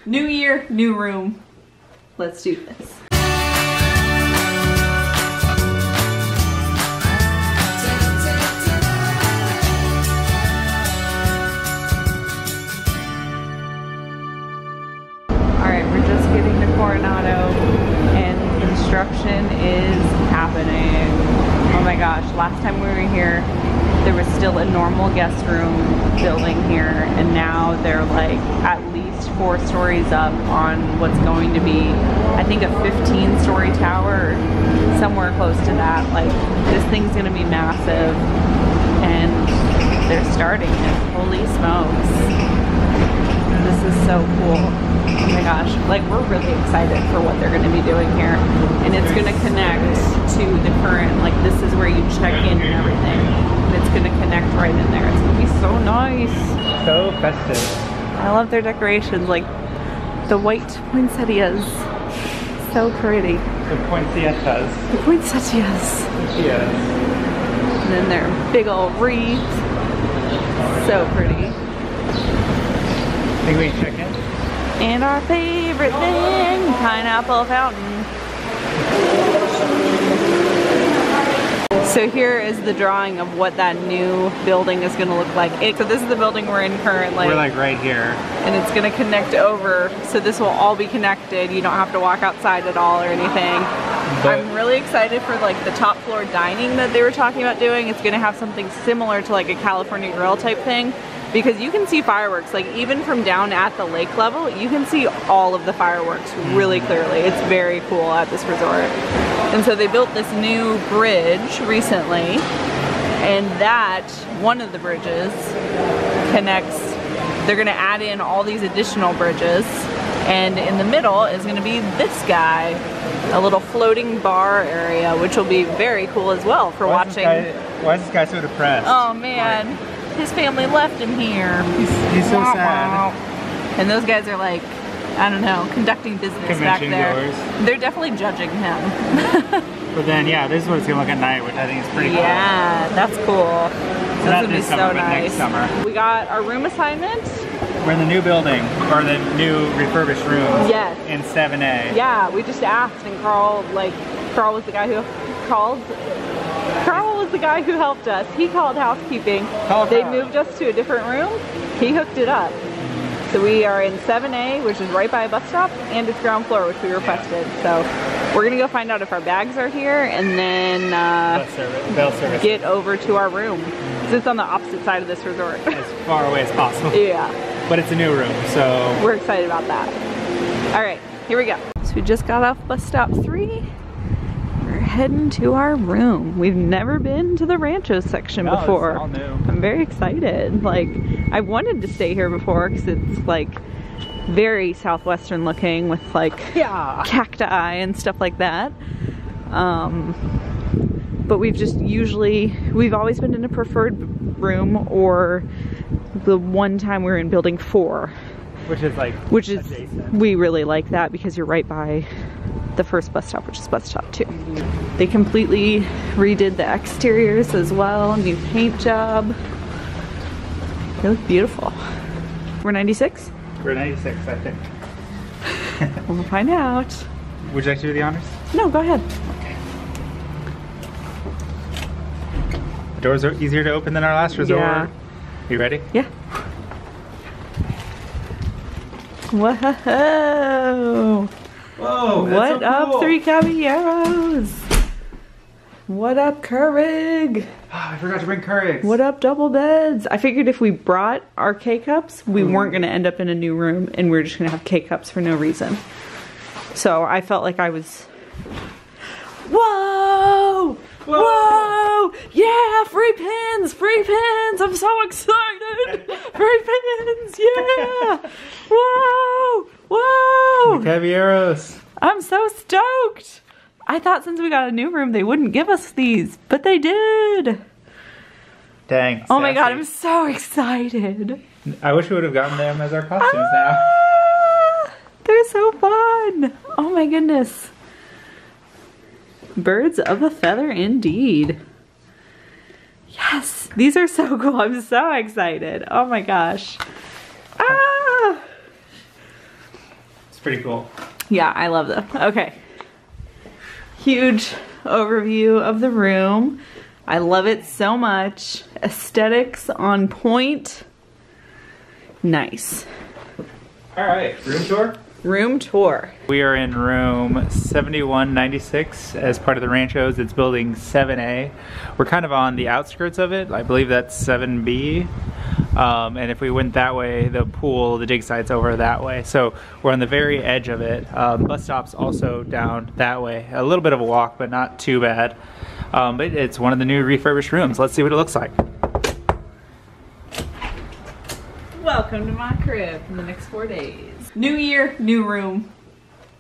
New year, new room. Let's do this. Alright, we're just getting to Coronado and construction is happening. Oh my gosh, last time we were here, there was still a normal guest room building here, and now they're like at least 4 stories up on what's going to be, I think, a 15-story tower, somewhere close to that. Like, this thing's gonna be massive, and they're starting it. Holy smokes. This is so cool. Oh my gosh, like, we're really excited for what they're gonna be doing here. And it's gonna connect to the current, like, this is where you check in and everything. And it's gonna connect right in there. It's gonna be so nice. So festive. I love their decorations, like the white poinsettias. So pretty. The poinsettias. The poinsettias. Yes. And then their big old wreath. So pretty. Think we can check in? And our favorite thing, pineapple fountain. So here is the drawing of what that new building is gonna look like. So this is the building we're in currently. We're like right here. And it's gonna connect over, so this will all be connected. You don't have to walk outside at all or anything. I'm really excited for like the top floor dining that they were talking about doing. It's gonna have something similar to like a California grill type thing, because you can see fireworks, like even from down at the lake level, you can see all of the fireworks really clearly. It's very cool at this resort. And so they built this new bridge recently, and that, one of the bridges, connects, they're gonna add in all these additional bridges, and in the middle is gonna be this guy, a little floating bar area, which will be very cool as well for watching. Why is this guy so depressed? Oh man, his family left him here. He's so sad. And those guys are like, I don't know, conducting business back there. Goers. They're definitely judging him. But then, yeah, this is what it's gonna look at night, which I think is pretty cool. Yeah, that's cool. So That's not gonna be this so summer, but nice. next summer. We got our room assignment. We're in the new building, or the new refurbished rooms. Yes. In 7A. Yeah, we just asked, and Carl was the guy who called. Carl was the guy who helped us. He called housekeeping. They moved us to a different room. He hooked it up. So we are in 7A, which is right by a bus stop, and it's ground floor, which we requested. So we're gonna go find out if our bags are here, and then Bell service. get over to our room. So it's on the opposite side of this resort. As far away as possible. Yeah. But it's a new room, so We're excited about that. All right, here we go. So we just got off bus stop 3. We're heading to our room. We've never been to the Rancho section before. It's all new. I'm very excited. Like, I wanted to stay here before because it's like very southwestern looking with like cacti and stuff like that. But we've always been in a preferred room, or the one time we were in building 4. Which is adjacent. We really like that because you're right by the first bus stop, which is bus stop 2. They completely redid the exteriors as well, new paint job. They look beautiful. We're 96? We're 96, I think. We'll find out. Would you like to do the honors? No, go ahead. Okay. The doors are easier to open than our last resort. Yeah. You ready? Yeah. Whoa! Whoa! What up, Three Caballeros? What up, Keurig? Oh, I forgot to bring Keurigs. What up, double beds? I figured if we brought our K-cups, we weren't gonna end up in a new room, and we were just gonna have K-cups for no reason. So I felt like I was. Whoa! Whoa! Yeah, free pins! Free pins! I'm so excited! Free pins! Yeah! Whoa! Whoa! Caballeros. I'm so stoked! I thought since we got a new room they wouldn't give us these, but they did! Dang. Oh my god, I'm so excited! I wish we would have gotten them as our costumes now. They're so fun! Oh my goodness. Birds of a feather indeed. Yes, these are so cool. I'm so excited. Oh my gosh. Ah! pretty cool. Yeah, I love them. Okay. Huge overview of the room. I love it so much. Aesthetics on point. Nice. All right, room tour? Room tour. We are in room 7196 as part of the Ranchos. It's building 7A. We're kind of on the outskirts of it. I believe that's 7B. And if we went that way, the pool, the dig site's over that way. So we're on the very edge of it. Bus stop's also down that way. A little bit of a walk, but not too bad. But it's one of the new refurbished rooms. Let's see what it looks like. Welcome to my crib in the next 4 days. New year, new room.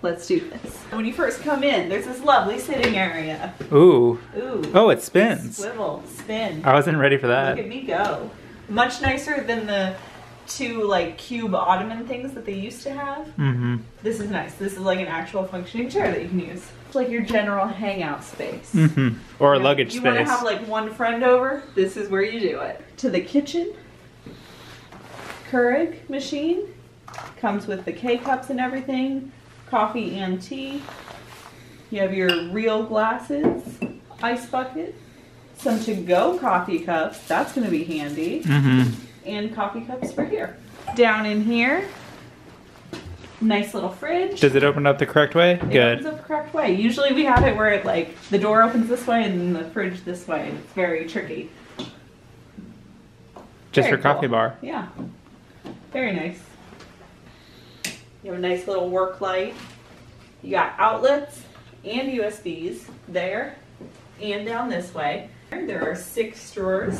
Let's do this. When you first come in, there's this lovely sitting area. Ooh. Ooh. Oh, it spins. Swivel, spin. I wasn't ready for that. Look at me go. Much nicer than the two like cube ottoman things that they used to have. Mm-hmm. This is nice. This is like an actual functioning chair that you can use. It's like your general hangout space. Mm-hmm. Or a luggage space. space. You want to have like one friend over? This is where you do it. To the kitchen. Keurig machine. Comes with the K-cups and everything. Coffee and tea. You have your real glasses. Ice bucket. Some to-go coffee cups. That's going to be handy. Mm-hmm. And coffee cups for here. Down in here, nice little fridge. Does it open up the correct way? It Good. opens up the correct way. Usually we have it where it like the door opens this way and then the fridge this way. It's very tricky. Just Very for coffee cool. bar. Yeah. Very nice. You have a nice little work light. You got outlets and USBs there and down this way. There are 6 drawers.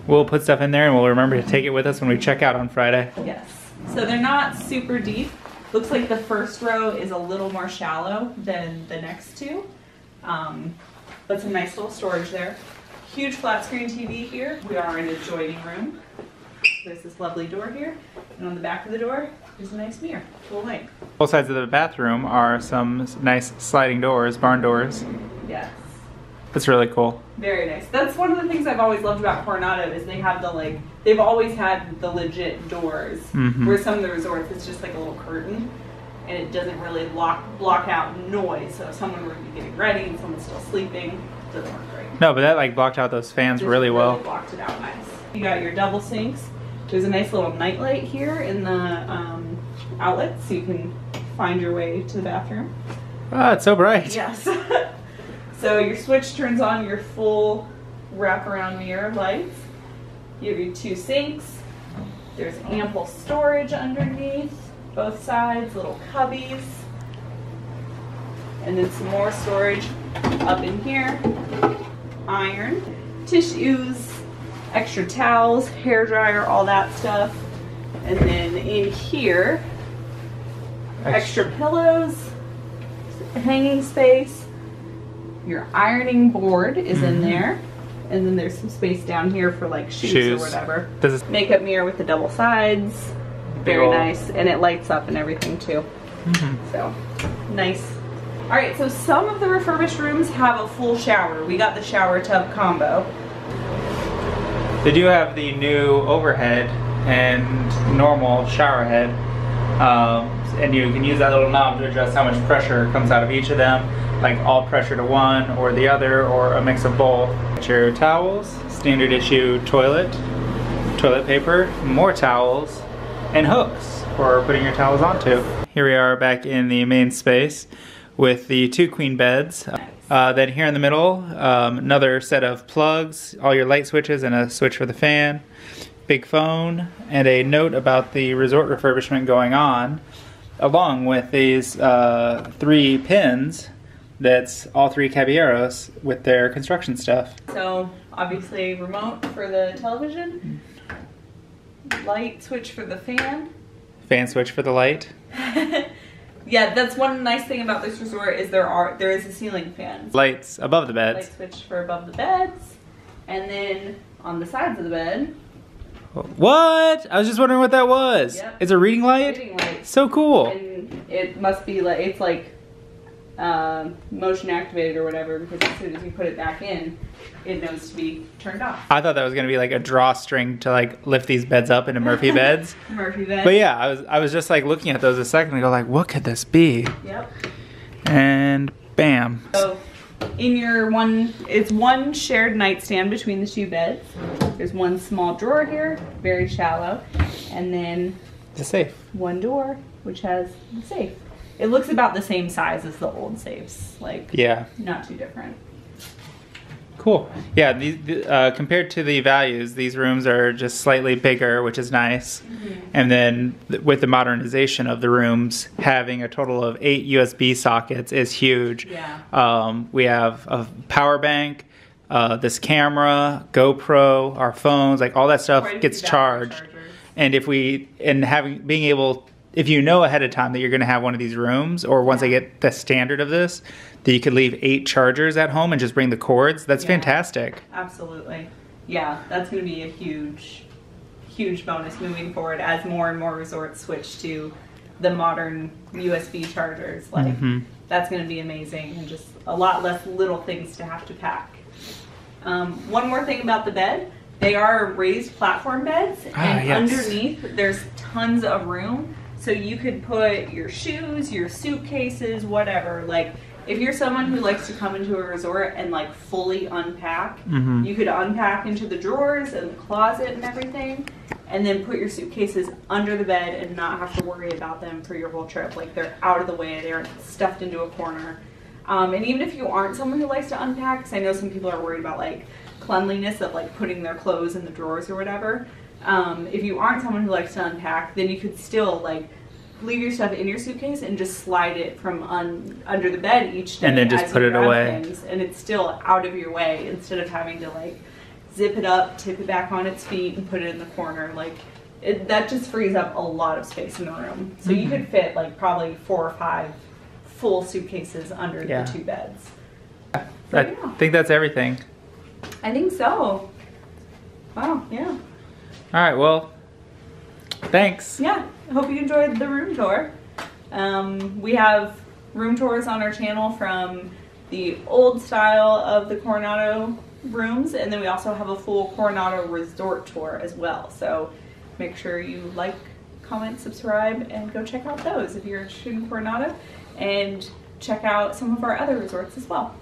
We'll put stuff in there and we'll remember to take it with us when we check out on Friday. Yes. So they're not super deep. Looks like the first row is a little more shallow than the next two. But some nice little storage there. Huge flat screen TV here. We are in a adjoining room. There's this lovely door here. And on the back of the door, there's a nice mirror. Full length. Both sides of the bathroom are some nice sliding doors, barn doors. Yes. That's really cool. Very nice. That's one of the things I've always loved about Coronado is they have the like, they've always had the legit doors. Mm-hmm. Where some of the resorts it's just like a little curtain and it doesn't really block out noise. So if someone were to be getting ready and someone's still sleeping, it doesn't work great. No, but that like blocked out those fans really well. Blocked it out nice. You got your double sinks. There's a nice little nightlight here in the outlet so you can find your way to the bathroom. Ah, it's so bright. Yes. So your switch turns on your full wraparound mirror lights. You have your 2 sinks. There's ample storage underneath both sides, little cubbies. And then some more storage up in here. Iron, tissues, extra towels, hair dryer, all that stuff. And then in here, extra pillows, hanging space. Your ironing board is in there. And then there's some space down here for like shoes. Or whatever. Makeup mirror with the double sides. Very nice. And it lights up and everything too. Mm-hmm. So, nice. Alright, so some of the refurbished rooms have a full shower. We got the shower tub combo. They do have the new overhead and normal shower head. And you can use that little knob to adjust how much pressure comes out of each of them. Like all pressure to one or the other or a mix of both. Your towels, standard issue toilet paper, more towels, and hooks for putting your towels onto. Here we are back in the main space with the 2 queen beds. Then here in the middle, another set of plugs, all your light switches and a switch for the fan, big phone, and a note about the resort refurbishment going on, along with these 3 pins. That's all 3 Caballeros with their construction stuff. So obviously remote for the television, light switch for the fan. Fan switch for the light. Yeah, that's one nice thing about this resort is there is a ceiling fan. Lights above the beds. Light switch for above the beds. And then on the sides of the bed. What? I was just wondering what that was. Yep. It's a reading light? Reading light. So cool. And it must be like, it's like motion activated or whatever, because as soon as you put it back in, it knows to be turned off. I thought that was gonna be like a drawstring to like lift these beds up into Murphy beds. Murphy beds. But yeah, I was just like looking at those a second ago, like what could this be? Yep. And bam. So in your it's one shared nightstand between the two beds. There's one small drawer here, very shallow, and then The safe. one door, which has the safe. It looks about the same size as the old safes, like Yeah. not too different. Cool. Yeah, compared to the values, these rooms are just slightly bigger, which is nice. And then with the modernization of the rooms, having a total of 8 USB sockets is huge. Yeah. We have a power bank, this camera, GoPro, our phones, like all that stuff Quite a gets few charged. battery chargers. And being able, if you know ahead of time that you're going to have one of these rooms, or once I get the standard of this, that you could leave 8 chargers at home and just bring the cords, that's fantastic. Absolutely. Yeah, that's going to be a huge, huge bonus moving forward as more and more resorts switch to the modern USB chargers. Like, that's going to be amazing, and just a lot less little things to have to pack. One more thing about the bed. They are raised platform beds, and underneath there's tons of room. So you could put your shoes, your suitcases, whatever. Like, if you're someone who likes to come into a resort and like fully unpack, you could unpack into the drawers and the closet and everything, and then put your suitcases under the bed and not have to worry about them for your whole trip. Like, they're out of the way, they aren't stuffed into a corner. And even if you aren't someone who likes to unpack, because I know some people are worried about like cleanliness of like putting their clothes in the drawers or whatever. If you aren't someone who likes to unpack, then you could still like leave your stuff in your suitcase and just slide it from under the bed each day, and then just put it away, and it's still out of your way, instead of having to like zip it up, tip it back on its feet, and put it in the corner. Like, that just frees up a lot of space in the room. So you could fit like probably 4 or 5 full suitcases under the 2 beds. I think that's everything. I think so. Wow, yeah. All right, well, thanks. Yeah, I hope you enjoyed the room tour. We have room tours on our channel from the old style of the Coronado rooms, and then we also have a full Coronado resort tour as well. So make sure you like, comment, subscribe, and go check out those if you're interested in Coronado, and check out some of our other resorts as well.